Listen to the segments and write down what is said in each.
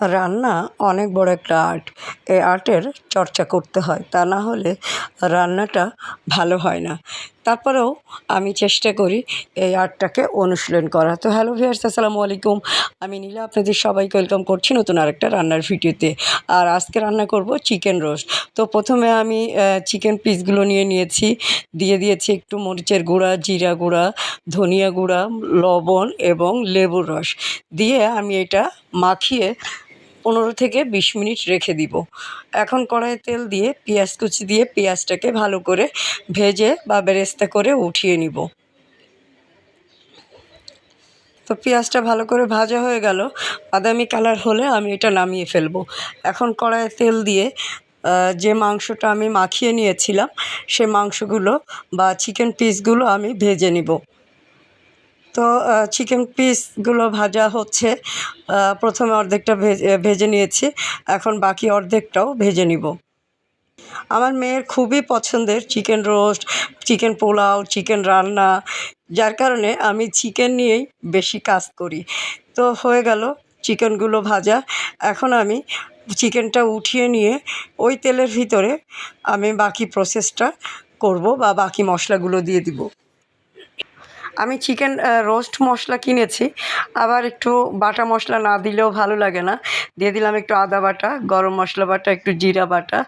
রান্না অনেক বড় একটা আর্ট। এই আর্টের চর্চা করতে হয়, তা না হলে রান্নাটা ভালো হয় না। তারপরেও আমি চেষ্টা করি এই আর্টটাকে অনুশীলন করা। তো হ্যালো ভিউয়ার্স, আসসালামু আলাইকুম। আমি নীলা আপনাদের সবাইকে ওয়েলকাম করছি নতুন আরেকটা রান্নার ভিডিওতে। আর আজকে রান্না করব চিকেন রোস্ট। তো প্রথমে আমি চিকেন পিসগুলো নিয়েছি, দিয়ে দিয়েছি একটু মরিচের গুঁড়া, জিরা গুঁড়া, ধনিয়া গুঁড়া, লবণ এবং লেবুর রস দিয়ে আমি এটা মাখিয়ে 15 থেকে 20 মিনিট রেখে দিব। এখন কড়াইয়ে তেল দিয়ে পেঁয়াজ কুচি দিয়ে পেঁয়াজটাকে ভালো করে ভেজে বা বেরেস্তা করে উঠিয়ে নিব। তো পেঁয়াজটা ভালো করে ভাজা হয়ে গেল, বাদামি কালার হলে আমি এটা নামিয়ে ফেলবো। এখন কড়াইয়ে তেল দিয়ে যে মাংসটা আমি মাখিয়ে নিয়েছিলাম সে মাংসগুলো বা চিকেন পিসগুলো আমি ভেজে নিব। তো চিকেন পিসগুলো ভাজা হচ্ছে। প্রথমে অর্ধেকটা ভেজে নিয়েছি, এখন বাকি অর্ধেকটাও ভেজে নিব। আমার মেয়ের খুবই পছন্দের chicken roast, chicken pulao, chicken রান্না, যার কারণে আমি চিকেন নিয়েই বেশি কাজ করি। তো হয়ে গেল চিকেনগুলো ভাজা। এখন আমি চিকেনটা উঠিয়ে নিয়ে ওই তেলের ভিতরে আমি বাকি প্রসেসটা করব বা বাকি মশলাগুলো দিয়ে দিব। আমি চিকেন রোস্ট মশলা কিনেছি, আবার একটু বাটা মশলা না দিলেও ভালো লাগে না। দিয়ে দিলাম একটু আদা বাটা, গরম মশলা বাটা, একটু জিরা বাটা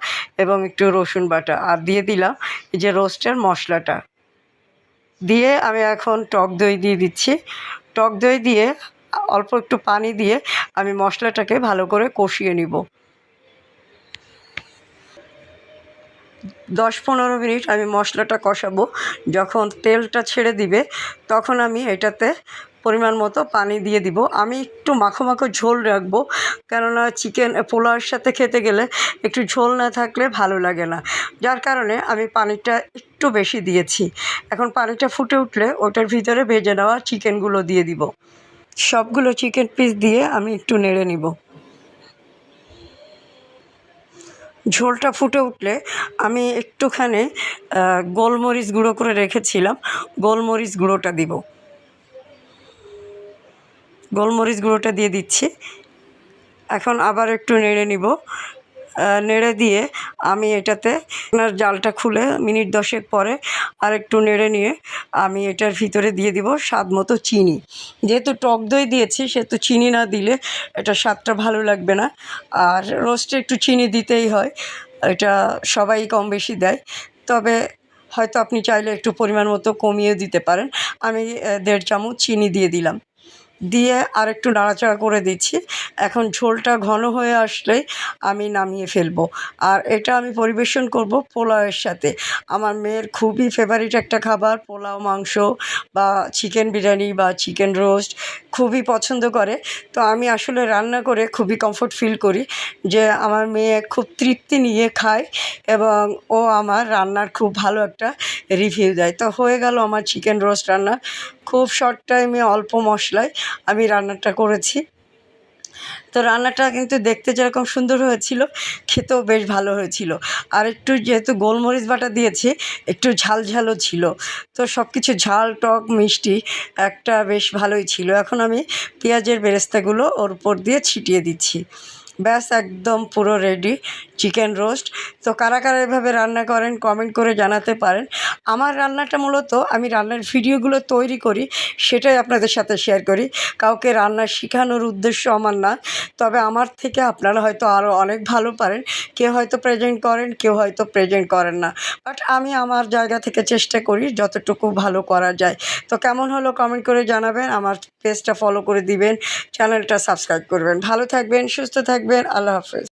এবং একটু রসুন বাটা, আর দিয়ে দিলাম এই যে রোস্টের মশলাটা। দিয়ে আমি এখন টক দই দিয়ে দিচ্ছি। টক দই দিয়ে অল্প একটু পানি দিয়ে আমি মশলাটাকে ভালো করে কষিয়ে নিব। 10-15 মিনিট আমি মশলাটা কষাবো। যখন তেলটা ছেড়ে দিবে তখন আমি এটাতে পরিমাণ মতো পানি দিয়ে দিব। আমি একটু মাখো মাখো ঝোল রাখবো, কেননা চিকেন পোলাওর সাথে খেতে গেলে একটু ঝোল না থাকলে ভালো লাগে না, যার কারণে আমি পানিটা একটু বেশি দিয়েছি। এখন পানিটা ফুটে উঠলে ওটার ভিতরে ভেজে নেওয়া চিকেনগুলো দিয়ে দিব। সবগুলো চিকেন পিস দিয়ে আমি একটু নেড়ে নিব। ঝোলটা ফুটে উঠলে আমি একটুখানি গোলমরিচ গুঁড়ো করে রেখেছিলাম, গোলমরিচ গুঁড়োটা দিব। গোলমরিচ গুঁড়োটা দিয়ে দিচ্ছি। এখন আবার একটু নেড়ে নিব। নেড়ে দিয়ে আমি এটাতে আপনার জালটা খুলে মিনিট 10 পরে আর একটু নেড়ে নিয়ে আমি এটার ভিতরে দিয়ে দিব স্বাদ মতো চিনি। যেহেতু টক দই দিয়েছি সেহেতু চিনি না দিলে এটা স্বাদটা ভালো লাগবে না। আর রোস্টে একটু চিনি দিতেই হয়, এটা সবাই কম বেশি দেয়, তবে হয়তো আপনি চাইলে একটু পরিমাণ মতো কমিয়ে দিতে পারেন। আমি 1.5 চামচ চিনি দিয়ে দিলাম, দিয়ে আর একটু নাড়াচাড়া করে দিচ্ছি। এখন ঝোলটা ঘন হয়ে আসলেই আমি নামিয়ে ফেলবো। আর এটা আমি পরিবেশন করব পোলাওয়ের সাথে। আমার মেয়ের খুবই ফেভারিট একটা খাবার পোলাও মাংস বা চিকেন বিরিয়ানি বা চিকেন রোস্ট, খুবই পছন্দ করে। তো আমি আসলে রান্না করে খুবই কমফোর্ট ফিল করি যে আমার মেয়ে খুব তৃপ্তি নিয়ে খায় এবং ও আমার রান্নার খুব ভালো একটা রিভিউ দেয়। তো হয়ে গেল আমার চিকেন রোস্ট রান্না। খুব শর্ট টাইমে অল্প মশলায় আমি রান্নাটা করেছি। তো রান্নাটা কিন্তু দেখতে যেরকম সুন্দর হয়েছিল, খেতেও বেশ ভালো হয়েছিল। আর একটু যেহেতু গোলমরিচ বাটা দিয়েছি, একটু ঝাল ঝালও ছিল। তো সব কিছু ঝাল টক মিষ্টি একটা বেশ ভালোই ছিল। এখন আমি পেঁয়াজের বেরেস্তাগুলো ওর উপর দিয়ে ছিটিয়ে দিচ্ছি। ব্যাস, একদম পুরো রেডি চিকেন রোস্ট। তো কারা কারা এভাবে রান্না করেন কমেন্ট করে জানাতে পারেন। আমার রান্নাটা মূলত আমি রান্নার ভিডিওগুলো তৈরি করি, সেটাই আপনাদের সাথে শেয়ার করি। কাউকে রান্না শেখানোর উদ্দেশ্য আমার না, তবে আমার থেকে আপনারা হয়তো আরও অনেক ভালো পারেন। কেউ হয়তো প্রেজেন্ট করেন, কেউ হয়তো প্রেজেন্ট করেন না, বাট আমি আমার জায়গা থেকে চেষ্টা করি যতটুকু ভালো করা যায়। তো কেমন হলো কমেন্ট করে জানাবেন, আমার পেজটা ফলো করে দিবেন, চ্যানেলটা সাবস্ক্রাইব করবেন। ভালো থাকবেন, সুস্থ থাকবেন, আল্লাহ হাফেজ।